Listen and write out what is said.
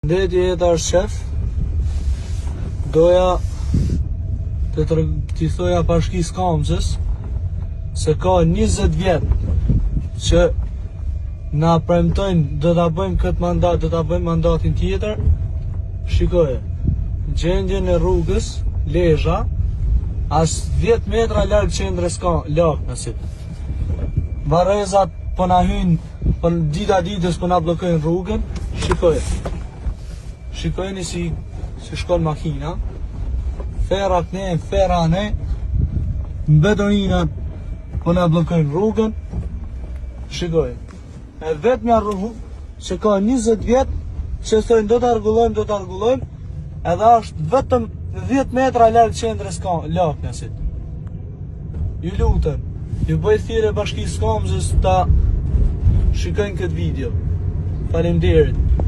Ndeti jetar shef, doja t'i thoja Bashkisë Kamzës se ka 20 vjet që na premtojnë do ta bëjmë këtë mandat, do ta bëjmë mandatin tjetër. Shikoje, gjendjen e rrugës Lezha, as 10 metra larg qendrës ka laknasit. Varrezat po na hyn, po dita ditës po na bllokojnë rrugën. Shikojeni si shkon makina, ferrat ne, ferra ne, betonina po na bllokojnë rrugën. Shikoj, e vetmja rrugë që ka 20 vjet që thojnë do ta rregullojmë, edhe është vetëm 10 metra larg qendrës laknasit. Ju lutem, ju bëj thirrje Bashkisë Kamzës ta shikojnë këtë video. Faleminderit.